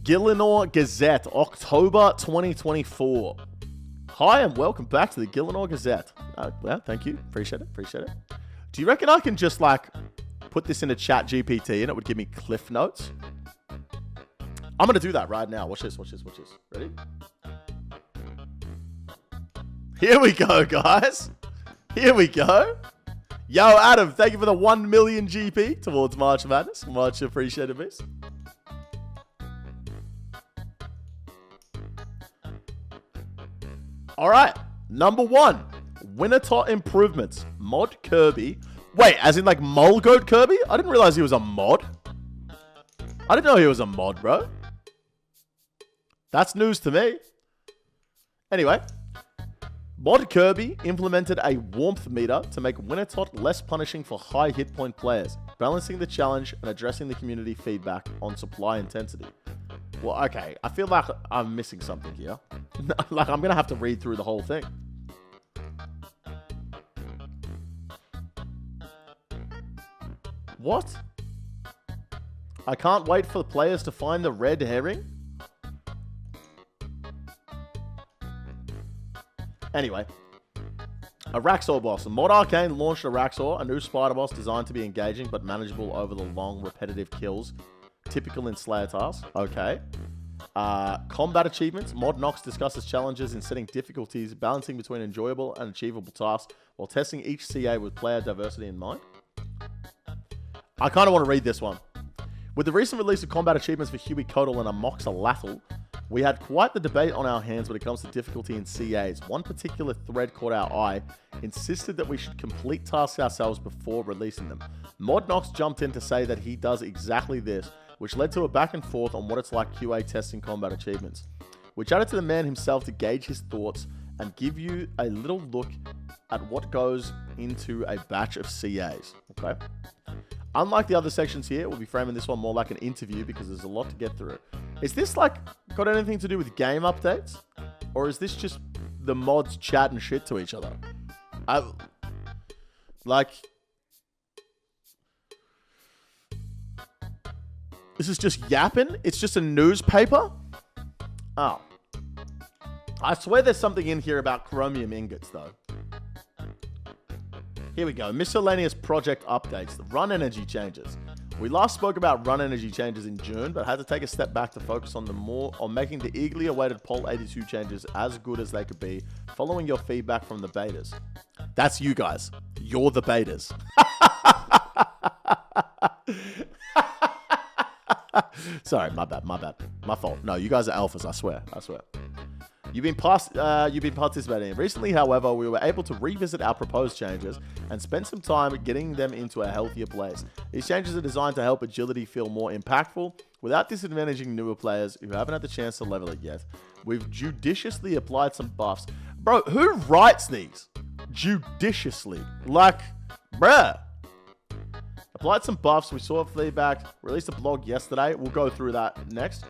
Gielinor Gazette, October 2024. Hi and welcome back to the Gielinor Gazette. Well, thank you. Appreciate it. Do you reckon I can just like put this into Chat GPT and it would give me cliff notes? I'm going to do that right now. Watch this. Ready? Here we go, guys. Here we go. Yo, Adam, thank you for the 1 million GP towards March Madness. Much appreciated, miss. All right, number 1, Wintertot improvements. Mod Kirby. Wait, as in like Mulgoat Kirby? I didn't realize he was a mod. I didn't know he was a mod, bro. That's news to me. Anyway, Mod Kirby implemented a warmth meter to make Wintertot less punishing for high hit point players, balancing the challenge and addressing the community feedback on supply intensity. Well, okay, I feel like I'm missing something here. Like, I'm going to have to read through the whole thing. What? I can't wait for the players to find the red herring? Anyway. Araxor boss. Mod Arcane launched Araxor, a new spider boss designed to be engaging but manageable over the long, repetitive kills. Typical in Slayer tasks. Okay. Combat achievements. Mod Nox discusses challenges in setting difficulties, balancing between enjoyable and achievable tasks, while testing each CA with player diversity in mind. I kind of want to read this one. With the recent release of combat achievements for Huey Codal and Amoxalatl, we had quite the debate on our hands when it comes to difficulty in CAs. One particular thread caught our eye, insisted that we should complete tasks ourselves before releasing them. Mod Nox jumped in to say that he does exactly this, which led to a back and forth on what it's like QA testing combat achievements. We chatted to the man himself to gauge his thoughts and give you a little look at what goes into a batch of CAs. Okay. Unlike the other sections here, we'll be framing this one more like an interview because there's a lot to get through. Is this like got anything to do with game updates? Or is this just the mods chatting shit to each other? This is just yapping? It's just a newspaper? Oh. I swear there's something in here about chromium ingots, though. Here we go. Miscellaneous project updates. The run energy changes. We last spoke about run energy changes in June, but had to take a step back to focus on making the eagerly awaited Pol 82 changes as good as they could be, following your feedback from the betas. That's you guys. You're the betas. Sorry, my bad. My fault. No, you guys are alphas, I swear. You've been participating. Recently, however, we were able to revisit our proposed changes and spend some time getting them into a healthier place. These changes are designed to help agility feel more impactful without disadvantaging newer players who haven't had the chance to level it yet. We've judiciously applied some buffs. Bro, who writes these? Judiciously. Like, bruh. Applied some buffs. We saw feedback. Released a blog yesterday. We'll go through that next.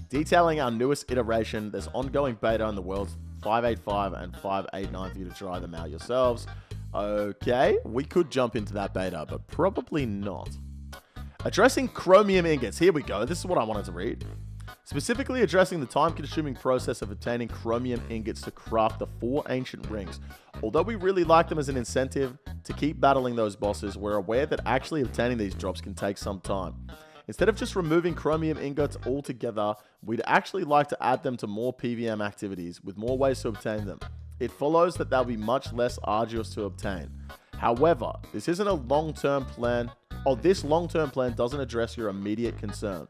Detailing our newest iteration, there's ongoing beta in the worlds 585 and 589 for you to try them out yourselves. Okay, we could jump into that beta, but probably not. Addressing chromium ingots. Here we go. This is what I wanted to read. Specifically addressing the time-consuming process of obtaining chromium ingots to craft the 4 ancient rings. Although we really like them as an incentive to keep battling those bosses, we're aware that actually obtaining these drops can take some time. Instead of just removing chromium ingots altogether, we'd actually like to add them to more PVM activities with more ways to obtain them. It follows that they'll be much less arduous to obtain. However, this isn't a long-term plan, or this long-term plan doesn't address your immediate concern.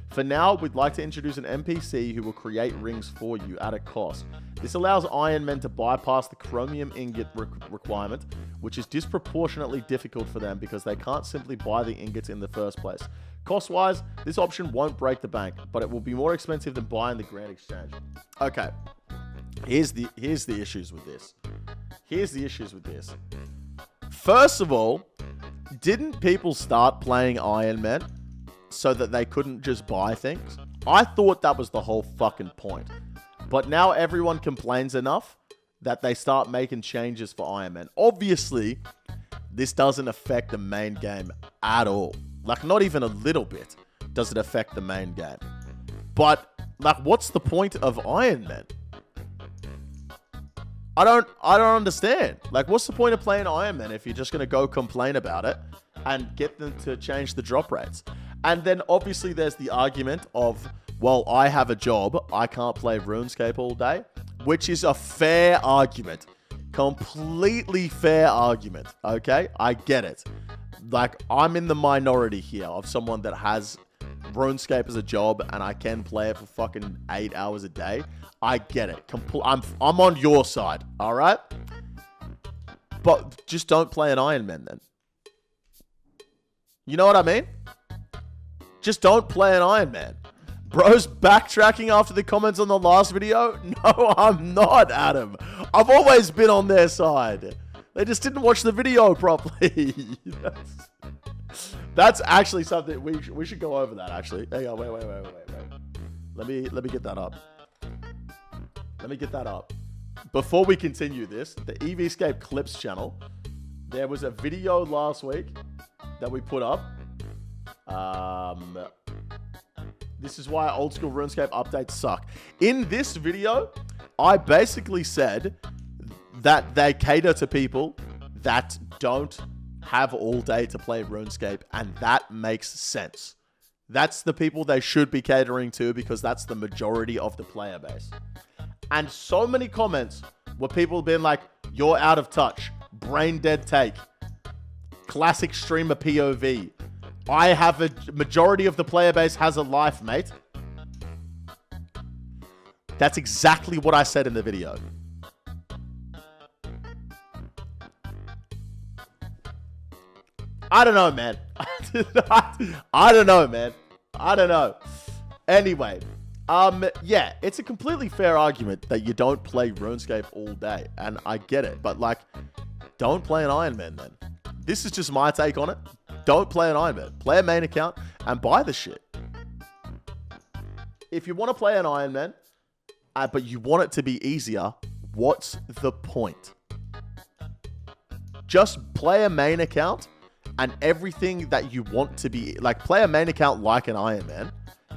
For now, we'd like to introduce an NPC who will create rings for you at a cost. This allows Iron Men to bypass the chromium ingot requirement, which is disproportionately difficult for them because they can't simply buy the ingots in the first place. Cost-wise, this option won't break the bank, but it will be more expensive than buying the Grand Exchange. Okay, here's the issues with this. First of all, didn't people start playing Iron Man so that they couldn't just buy things? I thought that was the whole fucking point. But now everyone complains enough that they start making changes for Iron Man. Obviously, this doesn't affect the main game at all. Like, not even a little bit. does it affect the main game. But, like, what's the point of Iron Man? I don't understand. Like, what's the point of playing Iron Man if you're just going to go complain about it and get them to change the drop rates? And then, obviously, there's the argument of, well, I have a job. I can't play RuneScape all day, which is a fair argument. Completely fair argument, okay? I get it. Like, I'm in the minority here of someone that has RuneScape as a job and I can play it for fucking 8 hours a day. I get it. I'm on your side, all right? But just don't play an Iron Man then. You know what I mean? Just don't play an Iron Man. Bro's backtracking after the comments on the last video? No, I'm not, Adam. I've always been on their side. They just didn't watch the video properly. That's actually something we should go over that, actually. Hang on, wait. Let me get that up. Let me get that up. Before we continue this, the EVScape Clips channel, there was a video last week that we put up. This is why old school RuneScape updates suck. In this video, I basically said that they cater to people that don't have all day to play RuneScape, and that makes sense. That's the people they should be catering to because that's the majority of the player base. And so many comments were people being like, you're out of touch, brain dead take, classic streamer POV. I have a majority of the player base has a life, mate. That's exactly what I said in the video. I don't know, man. I don't know, man. I don't know. Anyway, yeah, it's a completely fair argument that you don't play RuneScape all day, and I get it. But like, don't play an Iron Man then. This is just my take on it. Don't play an Iron Man. Play a main account and buy the shit. If you want to play an Iron Man, but you want it to be easier, what's the point? Just play a main account and everything that you want to be... Like, play a main account like an Iron Man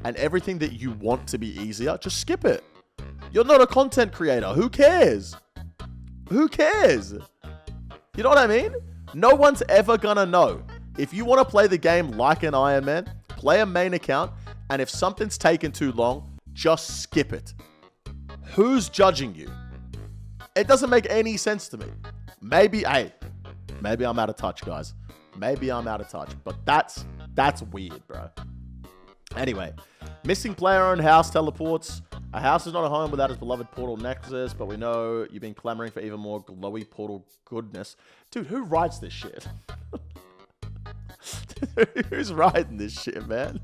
and everything that you want to be easier, just skip it. You're not a content creator. Who cares? Who cares? You know what I mean? No one's ever gonna know. If you want to play the game like an Iron Man, play a main account, and if something's taken too long, just skip it. Who's judging you? It doesn't make any sense to me. Maybe I'm out of touch, guys. Maybe I'm out of touch, but that's weird, bro. Anyway, missing player-owned house teleports. A house is not a home without its beloved portal nexus, but we know you've been clamoring for even more glowy portal goodness. Dude, who writes this shit? Who's writing this shit, man?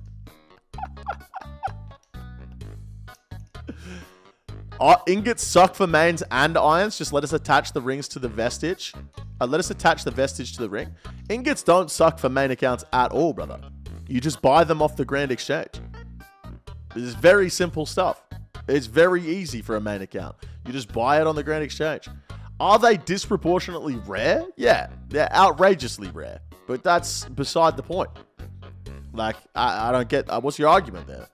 Ingots suck for mains and irons. Just let us attach the rings to the vestige. Let us attach the vestige to the ring. Ingots don't suck for main accounts at all, brother. You just buy them off the Grand Exchange. This is very simple stuff. It's very easy for a main account. You just buy it on the Grand Exchange. Are they disproportionately rare? Yeah, they're outrageously rare. But that's beside the point. Like, I don't get... what's your argument there?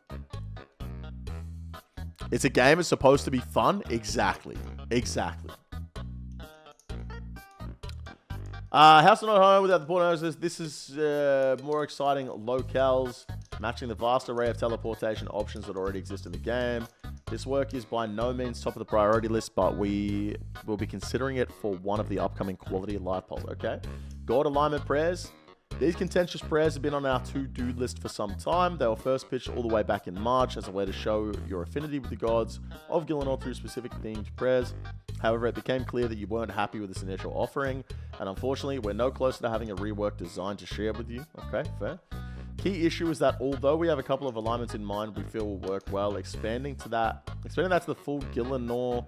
It's a game. It's supposed to be fun. Exactly. Exactly. House not home without the portal nexus. This is more exciting locales, matching the vast array of teleportation options that already exist in the game. This work is by no means top of the priority list, but we will be considering it for one of the upcoming quality of life polls. Okay. God alignment prayers. These contentious prayers have been on our to-do list for some time. They were first pitched all the way back in March as a way to show your affinity with the gods of Gielinor through specific themed prayers. However, it became clear that you weren't happy with this initial offering, and unfortunately, we're no closer to having a rework design to share with you. Okay, fair. Key issue is that although we have a couple of alignments in mind we feel will work well, expanding that to the full Gielinor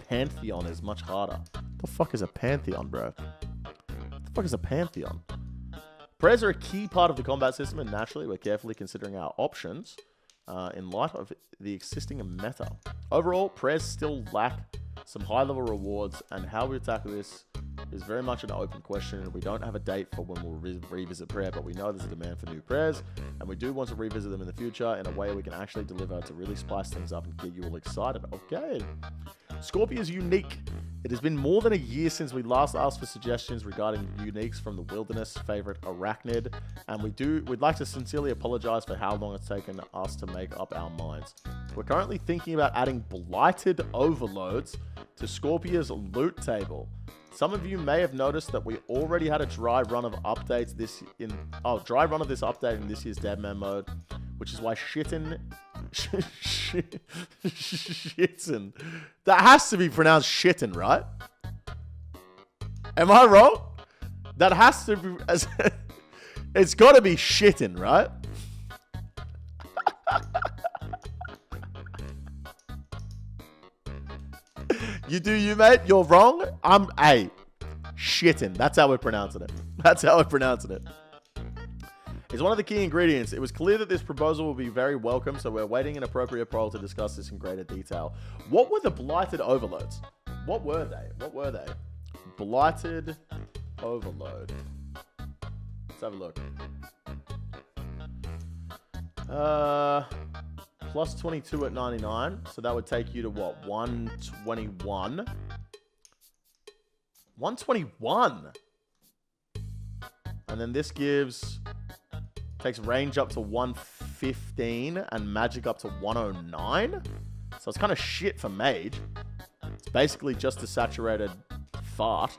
pantheon is much harder. What the fuck is a pantheon, bro? What the fuck is a pantheon? Prayers are a key part of the combat system, and naturally, we're carefully considering our options in light of the existing meta. Overall, prayers still lack some high-level rewards, and how we tackle this is very much an open question. We don't have a date for when we'll revisit prayer, but we know there's a demand for new prayers, and we do want to revisit them in the future in a way we can actually deliver to really spice things up and get you all excited. Okay. Scorpio is unique. It has been more than a year since we last asked for suggestions regarding uniques from the wilderness favorite arachnid, and we'd like to sincerely apologize for how long it's taken us to make up our minds. We're currently thinking about adding blighted overloads to Scorpia's loot table. Some of you may have noticed that we already had a dry run of updates this update in this year's Deadman mode, which is why Shitten. That has to be pronounced Shitten, right? Am I wrong? That has to be. It's got to be Shitten, right? You do you, mate. You're wrong. I'm a Shitten. That's how we're pronouncing it. That's how we're pronouncing it. It's one of the key ingredients. It was clear that this proposal will be very welcome, so we're waiting an appropriate poll to discuss this in greater detail. What were the blighted overloads? What were they? What were they? Blighted overload. Let's have a look. Plus 22 at 99. So that would take you to what? 121. 121. And then this takes range up to 115 and magic up to 109. So it's kind of shit for mage. It's basically just a saturated fart.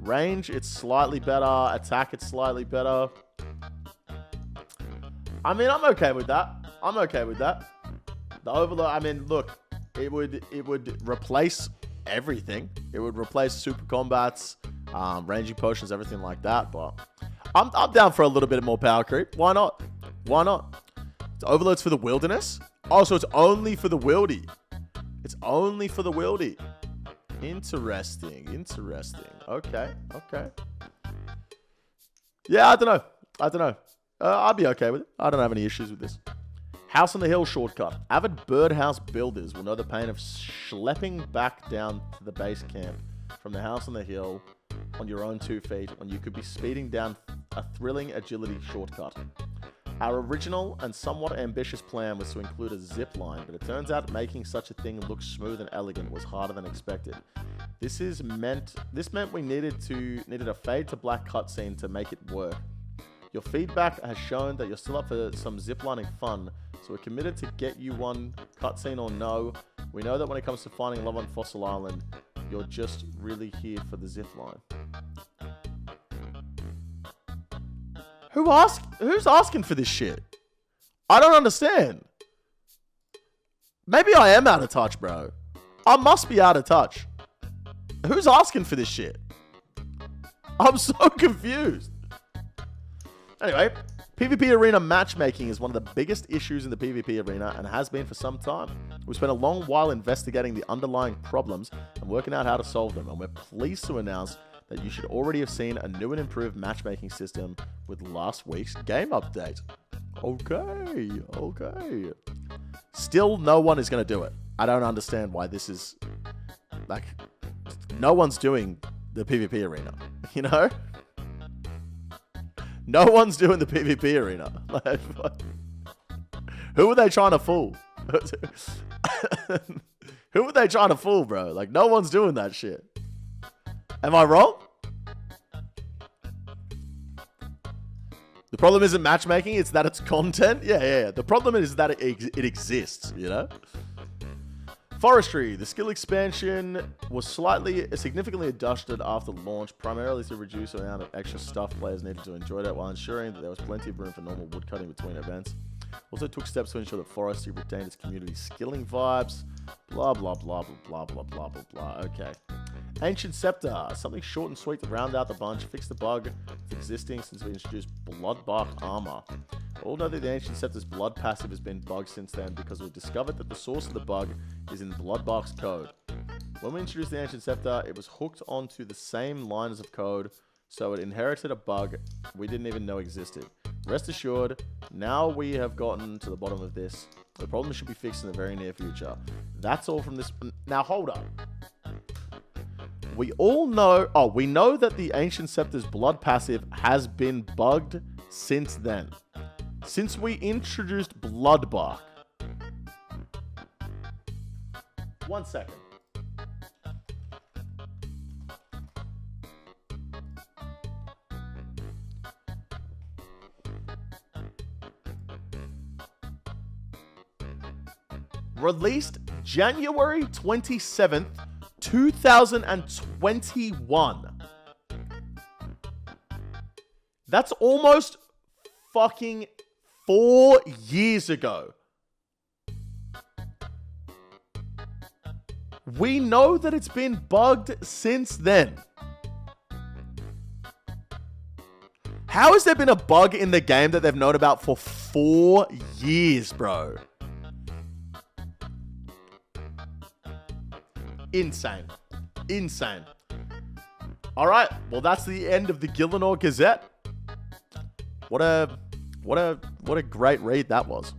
Range, it's slightly better. Attack, it's slightly better. I mean, I'm okay with that. I'm okay with that. The overload, I mean, look, it would replace everything. It would replace super combats, ranging potions, everything like that. But I'm down for a little bit more power creep. Why not? Why not? It's overloads for the wilderness. Oh, so it's only for the wildy. It's only for the wildy. Interesting. Interesting. Okay. Okay. Yeah, I don't know. I'd be okay with it. I don't have any issues with this. House on the Hill shortcut. Avid birdhouse builders will know the pain of schlepping back down to the base camp from the house on the hill on your own 2 feet when you could be speeding down a thrilling agility shortcut. Our original and somewhat ambitious plan was to include a zip line, but it turns out making such a thing look smooth and elegant was harder than expected. This meant we needed a fade to black cutscene to make it work. Your feedback has shown that you're still up for some ziplining fun, so we're committed to get you one, cutscene or no. We know that when it comes to finding love on Fossil Island, you're just really here for the zipline. Who's asking for this shit? I don't understand. Maybe I am out of touch, bro. I must be out of touch. Who's asking for this shit? I'm so confused. Anyway, PvP arena matchmaking is one of the biggest issues in the PvP arena and has been for some time. We spent a long while investigating the underlying problems and working out how to solve them, and we're pleased to announce that you should already have seen a new and improved matchmaking system with last week's game update. Okay. Still, no one is going to do it. I don't understand why this is... like, no one's doing the PvP arena, you know? No one's doing the PvP arena. Like, who are they trying to fool? Who are they trying to fool, bro? Like, no one's doing that shit. Am I wrong? The problem isn't matchmaking, it's that it's content. Yeah. The problem is that it exists, you know? Forestry. The skill expansion was significantly adjusted after launch, primarily to reduce the amount of extra stuff players needed to enjoy it while ensuring that there was plenty of room for normal woodcutting between events. Also took steps to ensure that Forestry retained its community skilling vibes. Blah, blah, blah, blah, blah, blah, blah, blah. Okay. Ancient Scepter. Something short and sweet to round out the bunch. Fix the bug existing since we introduced Bloodbark Armor. All know that the Ancient Scepter's blood passive has been bugged since then because we've discovered that the source of the bug is in Bloodbark's code. When we introduced the Ancient Scepter, it was hooked onto the same lines of code, so it inherited a bug we didn't even know existed. Rest assured, now we have gotten to the bottom of this. The problem should be fixed in the very near future. That's all from this... Now, hold up. we all know... Oh, we know that the Ancient Scepter's blood passive has been bugged since then. Since we introduced Bloodbark. 1 second. Released January 27th, 2021. That's almost fucking 4 years ago. We know that it's been bugged since then. How has there been a bug in the game that they've known about for 4 years, bro? Insane. Insane. All right. Well, that's the end of the Gielinor Gazette. What a great read that was.